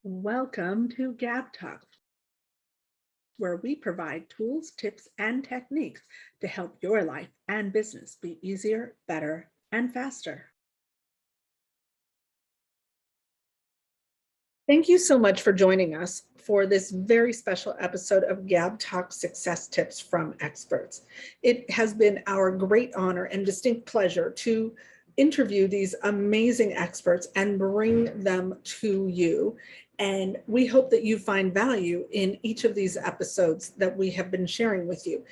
Welcome to GabTalks, where we provide tools, tips, and techniques to help your life and business be easier, better, and faster. Thank you so much for joining us for this very special episode of GabTalks Success Tips from Experts. It has been our great honor and distinct pleasure to interview these amazing experts and bring them to you. And we hope that you find value in each of these episodes that we have been sharing with you.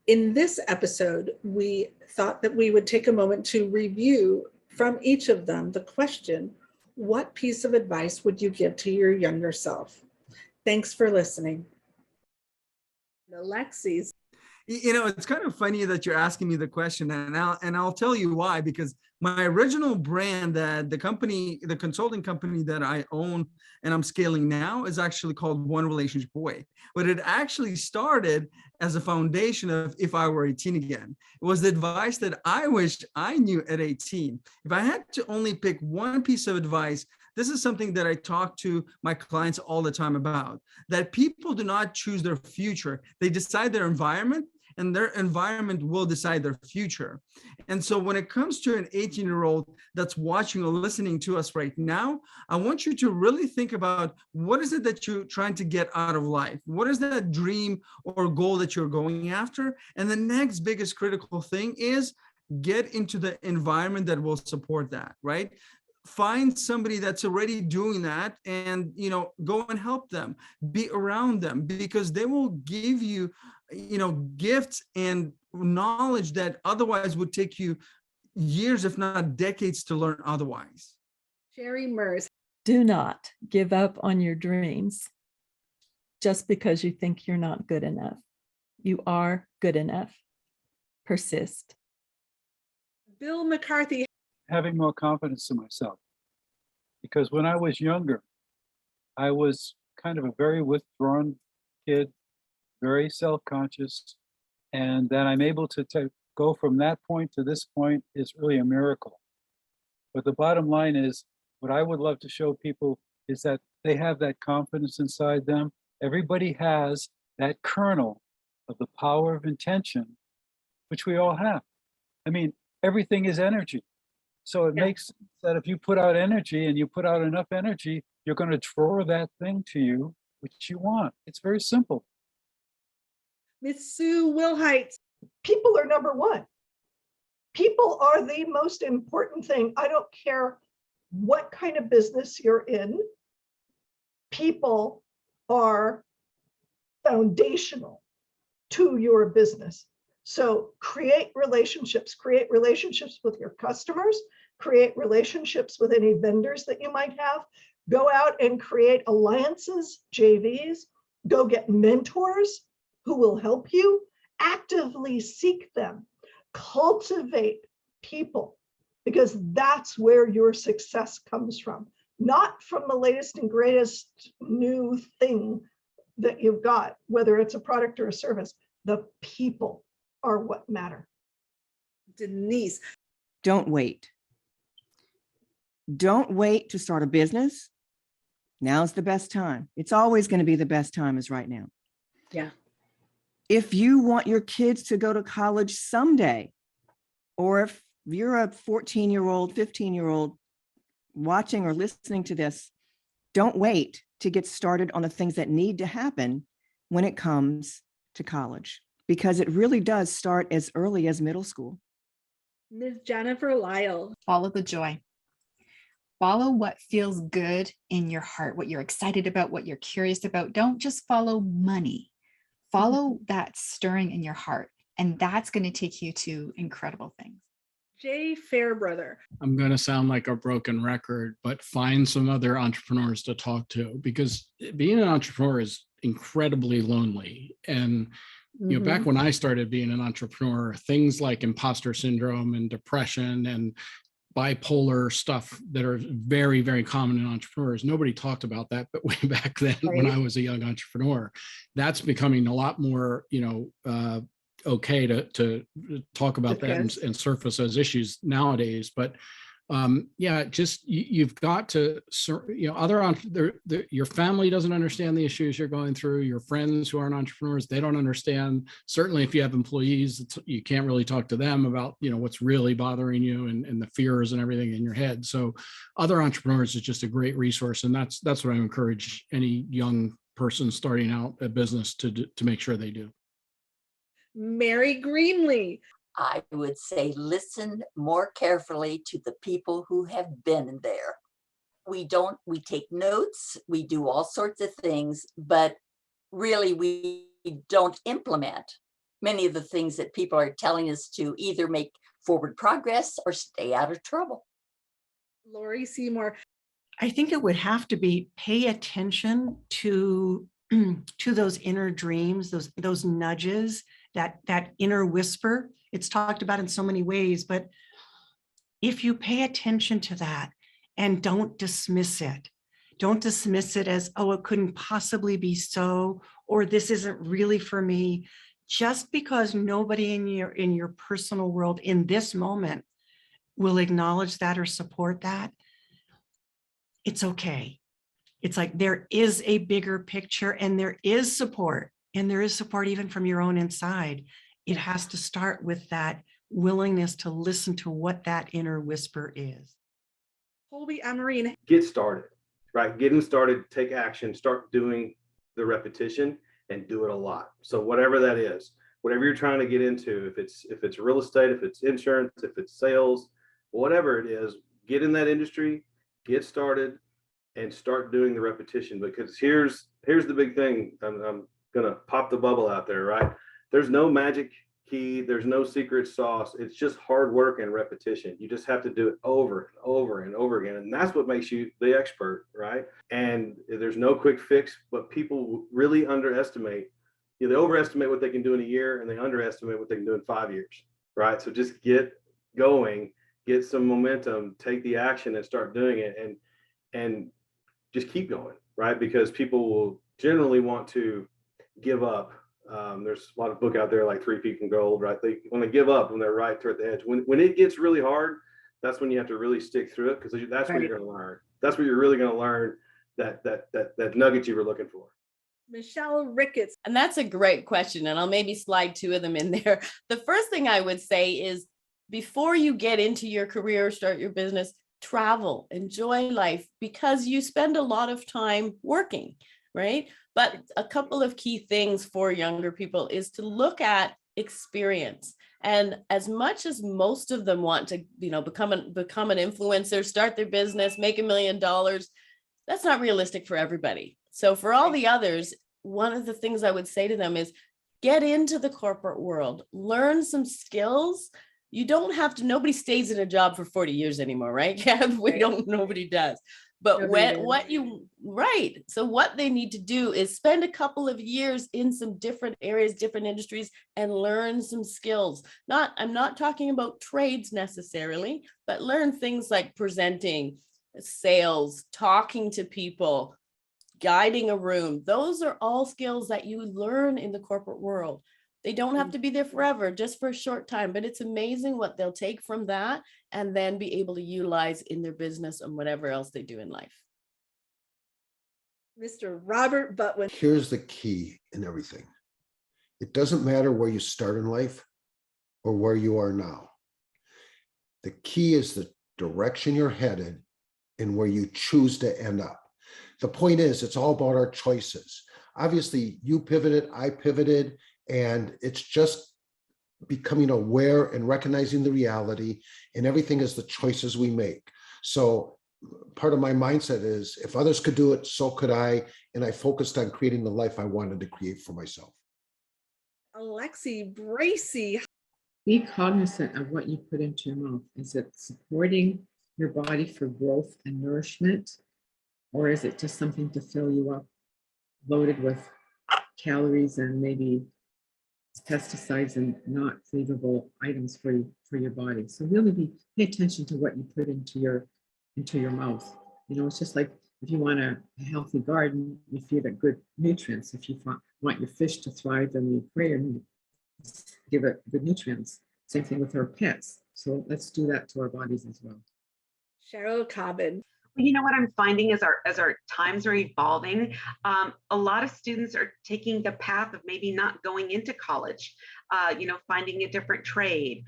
In this episode, we thought that we would take a moment to review from each of them the question, what piece of advice would you give to your younger self? Thanks for listening. Alexis. You know, it's kind of funny that you're asking me the question, and I'll tell you why. Because my original brand, the consulting company that I own and I'm scaling now, is actually called One Relationship Away. But it actually started as a foundation of If I Were 18 Again. It was the advice that I wish I knew at 18. If I had to only pick one piece of advice, this is something that I talk to my clients all the time about, that people do not choose their future. They decide their environment, and their environment will decide their future. And so when it comes to an 18-year-old that's watching or listening to us right now, I want you to really think about, what is it that you're trying to get out of life? What is that dream or goal that you're going after? And the next biggest critical thing is get into the environment that will support that, right? Find somebody that's already doing that and, go and help them, be around them, because they will give you, gifts and knowledge that otherwise would take you years, if not decades, to learn otherwise. Sherry Mers. Do not give up on your dreams just because you think you're not good enough. You are good enough. Persist. Bill McCarthy. Having more confidence in myself. Because when I was younger, I was kind of a very withdrawn kid, very self-conscious. And that I'm able to go from that point to this point is really a miracle. But the bottom line is, what I would love to show people is that they have that confidence inside them. Everybody has that kernel of the power of intention, which we all have. I mean, everything is energy. So it makes sense that if you put out energy and you put out enough energy, you're going to draw that thing to you, which you want. It's very simple. Miss Sue Wilhite. People are number one. People are the most important thing. I don't care what kind of business you're in. People are foundational to your business. So create relationships with your customers, create relationships with any vendors that you might have. Go out and create alliances, JVs, go get mentors who will help you. Actively seek them, cultivate people, because that's where your success comes from, not from the latest and greatest new thing that you've got, whether it's a product or a service. The people are what matter. Denise. Don't wait. Don't wait to start a business. Now's the best time. It's always going to be the best time is right now. Yeah. If you want your kids to go to college someday, or if you're a 14-year-old, 15-year-old watching or listening to this, don't wait to get started on the things that need to happen when it comes to college, because it really does start as early as middle school. Ms. Jennifer Lyle. Follow the joy. Follow what feels good in your heart, what you're excited about, what you're curious about. Don't just follow money. Follow that stirring in your heart, and that's going to take you to incredible things. Jay Fairbrother. I'm going to sound like a broken record, but find some other entrepreneurs to talk to, because being an entrepreneur is incredibly lonely. And back when I started being an entrepreneur, things like imposter syndrome and depression and bipolar stuff that are very, very common in entrepreneurs. Nobody talked about that, but way back then, when I was a young entrepreneur, that's becoming a lot more, okay to talk about that and surface those issues nowadays. But Yeah, just you've got to, your family doesn't understand the issues you're going through. Your friends who aren't entrepreneurs, they don't understand. Certainly, if you have employees, you can't really talk to them about what's really bothering you and the fears and everything in your head. So, other entrepreneurs is just a great resource, and that's what I encourage any young person starting out a business to make sure they do. Mary Greenlee. I would say listen more carefully to the people who have been there. We take notes, we do all sorts of things, but really we don't implement many of the things that people are telling us to either make forward progress or stay out of trouble. Laurie Seymour. I think it would have to be pay attention to those inner dreams, those nudges, that inner whisper. It's talked about in so many ways, but if you pay attention to that and don't dismiss it as, oh, it couldn't possibly be so, or this isn't really for me, just because nobody in your personal world in this moment will acknowledge that or support that, it's okay. It's like there is a bigger picture and there is support, and there is support even from your own inside. It has to start with that willingness to listen to what that inner whisper is. Colby Amarine. Get started, right? Getting started, take action, start doing the repetition and do it a lot. So whatever that is, whatever you're trying to get into, if it's real estate, if it's insurance, if it's sales, whatever it is, get in that industry, get started and start doing the repetition, because here's the big thing. I'm gonna pop the bubble out there, right? There's no magic key. There's no secret sauce. It's just hard work and repetition. You just have to do it over and over and over again. And that's what makes you the expert, right? And there's no quick fix, but people really underestimate, they overestimate what they can do in a year and they underestimate what they can do in 5 years, right? So just get going, get some momentum, take the action and start doing it, and just keep going, right? Because people will generally want to give up. There's a lot of book out there like 3 Feet from Gold, right? They want to give up when they're right there at the edge. When it gets really hard, that's when you have to really stick through it, because that's where you're going to learn. That's where you're really going to learn that nugget you were looking for. Michele Rickets. And that's a great question. And I'll maybe slide 2 of them in there. The first thing I would say is, before you get into your career, start your business, travel, enjoy life, because you spend a lot of time working, right? But a couple of key things for younger people is to look at experience. And as much as most of them want to, become an influencer, start their business, make $1 million, that's not realistic for everybody. So for all the others, one of the things I would say to them is get into the corporate world, learn some skills. You don't have to, nobody stays in a job for 40 years anymore, right? Nobody does. But so what they need to do is spend a couple of years in some different areas, different industries, and learn some skills. I'm not talking about trades necessarily, but learn things like presenting, sales, talking to people, guiding a room. Those are all skills that you learn in the corporate world. They don't have to be there forever, just for a short time, but it's amazing what they'll take from that and then be able to utilize in their business and whatever else they do in life. Mr. Robert Butwin. Here's the key in everything. It doesn't matter where you start in life or where you are now. The key is the direction you're headed and where you choose to end up. The point is, it's all about our choices. Obviously, you pivoted, I pivoted, and it's just becoming aware and recognizing the reality, and everything is the choices we make. So part of my mindset is, if others could do it, so could I. And I focused on creating the life I wanted to create for myself. Alexi Bracy. Be cognizant of what you put into your mouth. Is it supporting your body for growth and nourishment? Or is it just something to fill you up, loaded with calories and maybe pesticides and not favorable items for your body? So really pay attention to what you put into your mouth. It's just like if you want a healthy garden, you feed it good nutrients. If you want your fish to thrive in the aquarium, give it good nutrients. Same thing with our pets. So let's do that to our bodies as well. Cheryl Cobbin. You know what I'm finding as our times are evolving, a lot of students are taking the path of maybe not going into college, finding a different trade.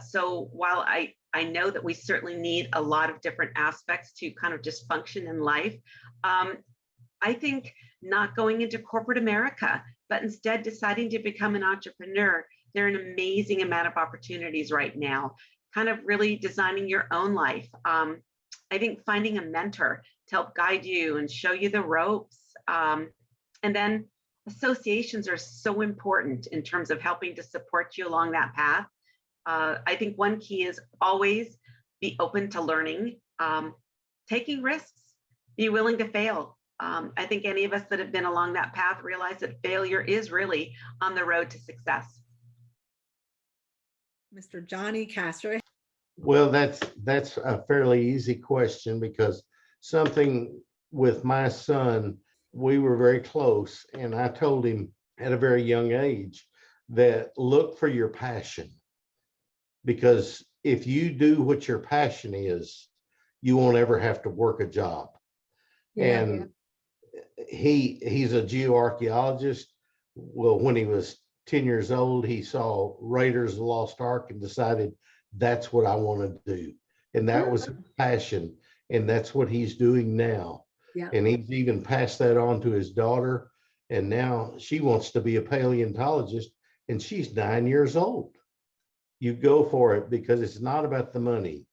So while I know that we certainly need a lot of different aspects to kind of just function in life, I think not going into corporate America, but instead deciding to become an entrepreneur, there are an amazing amount of opportunities right now, kind of really designing your own life. I think finding a mentor to help guide you and show you the ropes. And then associations are so important in terms of helping to support you along that path. I think one key is always be open to learning, taking risks, be willing to fail. I think any of us that have been along that path realize that failure is really on the road to success. Mr. Johnny Castro. Well, that's a fairly easy question, because something with my son, we were very close, and I told him at a very young age that look for your passion, because if you do what your passion is, you won't ever have to work a job. Yeah. And he's a geoarchaeologist. Well, when he was 10 years old, he saw Raiders of the Lost Ark and decided that's what I want to do. And that was his passion. And that's what he's doing now. Yeah. And he's even passed that on to his daughter. And now she wants to be a paleontologist, and she's 9 years old. You go for it, because it's not about the money.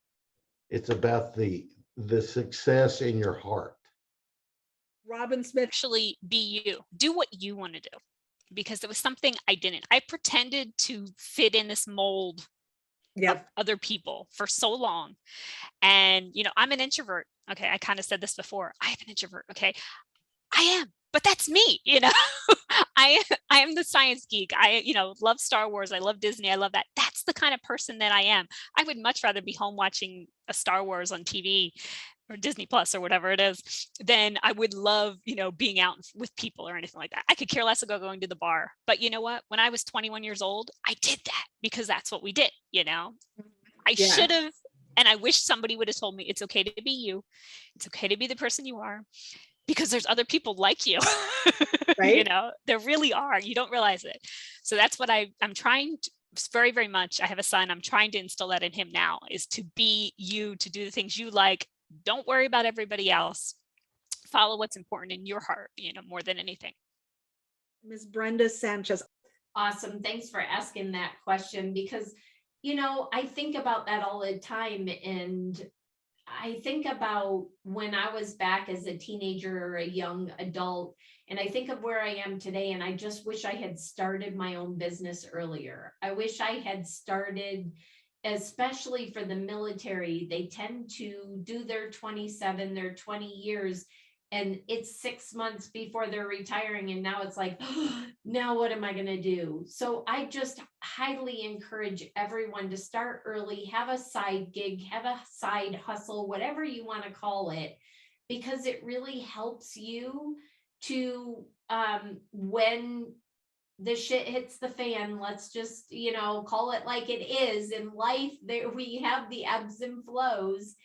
It's about the success in your heart. Robin Smith. Actually be you. Do what you want to do. Because there was something I didn't. I pretended to fit in this mold of other people for so long. And, I'm an introvert. Okay. I kind of said this before. I am an introvert. Okay. I am, but that's me, I am the science geek. I, love Star Wars. I love Disney. I love that. That's the kind of person that I am. I would much rather be home watching a Star Wars on TV or Disney Plus or whatever it is, then I would love, being out with people or anything like that. I could care less about going to the bar. But you know what? When I was 21 years old, I did that because that's what we did, I should have, and I wish somebody would have told me it's okay to be you. It's okay to be the person you are, because there's other people like you, right? There really are. You don't realize it. So that's what I'm trying to, very, very much. I have a son. I'm trying to instill that in him now, is to be you, to do the things you like. Don't worry about everybody else. Follow what's important in your heart, more than anything. Ms. Brenda Sanchez. Awesome. Thanks for asking that question, because, I think about that all the time. And I think about when I was back as a teenager or a young adult, and I think of where I am today, and I just wish I had started my own business earlier. I wish I had started, especially for the military. They tend to do their 27, their 20 years, and it's 6 months before they're retiring. And now it's like, now what am I going to do? So I just highly encourage everyone to start early, have a side gig, have a side hustle, whatever you want to call it, because it really helps you to, when the shit hits the fan, let's just, call it like it is. In life, there we have the ebbs and flows.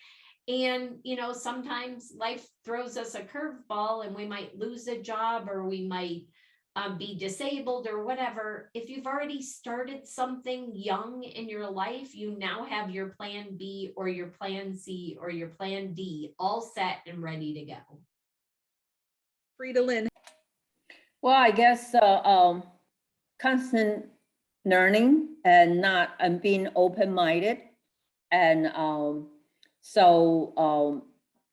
And, sometimes life throws us a curveball and we might lose a job, or we might be disabled or whatever. If you've already started something young in your life, you now have your plan B or your plan C or your plan D all set and ready to go. Frida Lynn. Well, I guess constant learning and being open-minded. And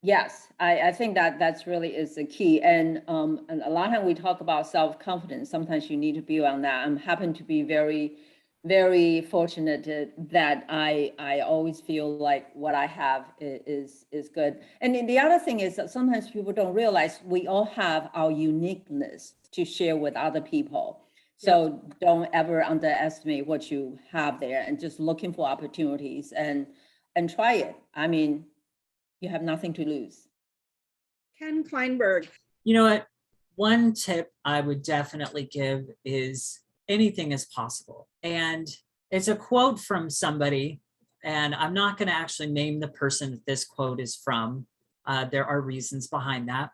yes, I think that's really is the key. And a lot of time we talk about self-confidence. Sometimes you need to build on that. I'm happen to be very, very fortunate that I always feel like what I have is good. And then the other thing is that sometimes people don't realize we all have our uniqueness to share with other people. So don't ever underestimate what you have there, and just looking for opportunities and try it. I mean, you have nothing to lose. Ken Kleinberg. You know what? One tip I would definitely give is anything is possible. And it's a quote from somebody And I'm not going to actually name the person that this quote is from. There are reasons behind that.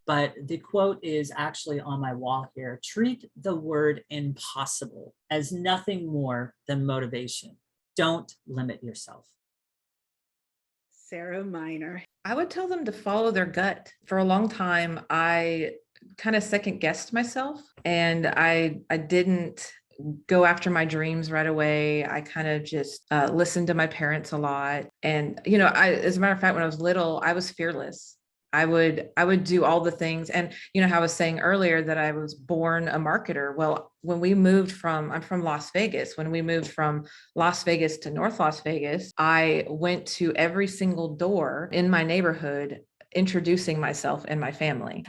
But the quote is actually on my wall here. Treat the word impossible as nothing more than motivation. Don't limit yourself. Sarah Miner. I would tell them to follow their gut. For a long time, I kind of second guessed myself, and I didn't go after my dreams right away. I kind of just listened to my parents a lot. And, you know, as a matter of fact, when I was little, I was fearless. I would do all the things. And, you know, how I was saying earlier that I was born a marketer. Well, when we moved I'm from Las Vegas. When we moved from Las Vegas to North Las Vegas, I went to every single door in my neighborhood introducing myself and my family.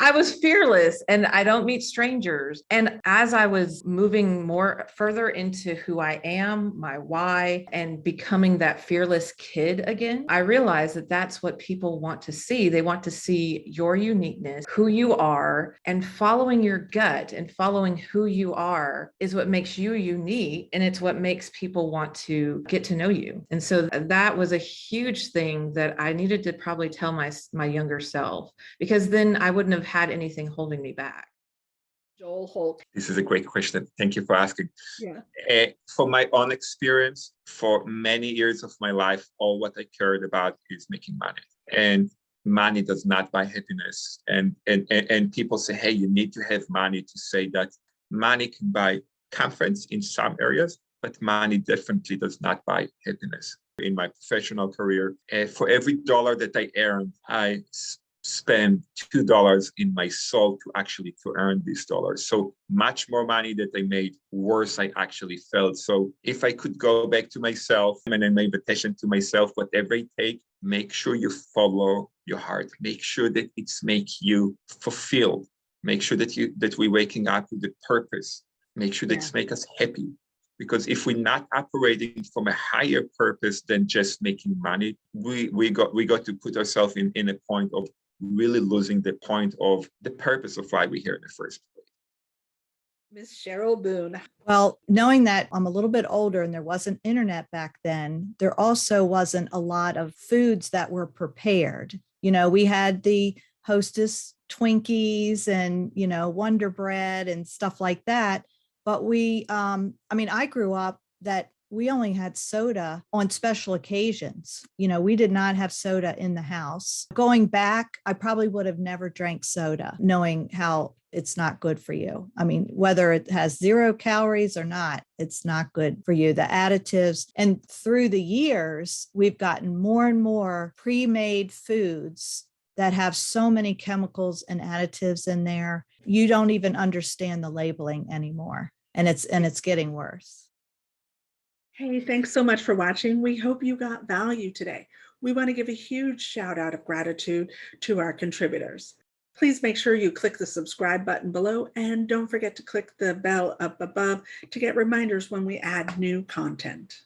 I was fearless, and I don't meet strangers. And as I was moving more further into who I am, my why, and becoming that fearless kid again, I realized that that's what people want to see. They want to see your uniqueness, who you are, and following your gut and following who you are is what makes you unique. And it's what makes people want to get to know you. And so that was a huge thing that I needed to probably tell my younger self, because then I wouldn't have had anything holding me back. Joel Holt. This is a great question. Thank you for asking. Yeah. From my own experience, for many years of my life, all what I cared about is making money. And money does not buy happiness. And people say, hey, you need to have money to say that. Money can buy comfort in some areas, but money definitely does not buy happiness. In my professional career, for every dollar that I earned, I spend $2 in my soul to earn these dollars. So much more money that I made, worse I actually felt. So if I could go back to myself, and my invitation to myself, whatever it takes, make sure you follow your heart. Make sure that it's make you fulfilled. Make sure that we're waking up with a purpose. Make sure that it's make us happy. Because if we're not operating from a higher purpose than just making money, we got to put ourselves in a point of really losing the point of the purpose of why we're here in the first place. Miss Cheryl Boone. Well, knowing that I'm a little bit older and there wasn't internet back then, there also wasn't a lot of foods that were prepared. You know, we had the Hostess Twinkies and, you know, Wonder Bread and stuff like that. But I grew up that we only had soda on special occasions. You know, we did not have soda in the house. Going back, I probably would have never drank soda, knowing how it's not good for you. I mean, whether it has 0 calories or not, it's not good for you. The additives. And through the years, we've gotten more and more pre-made foods that have so many chemicals and additives in there. You don't even understand the labeling anymore. And it's getting worse. Hey, thanks so much for watching. We hope you got value today. We want to give a huge shout out of gratitude to our contributors. Please make sure you click the subscribe button below, and don't forget to click the bell up above to get reminders when we add new content.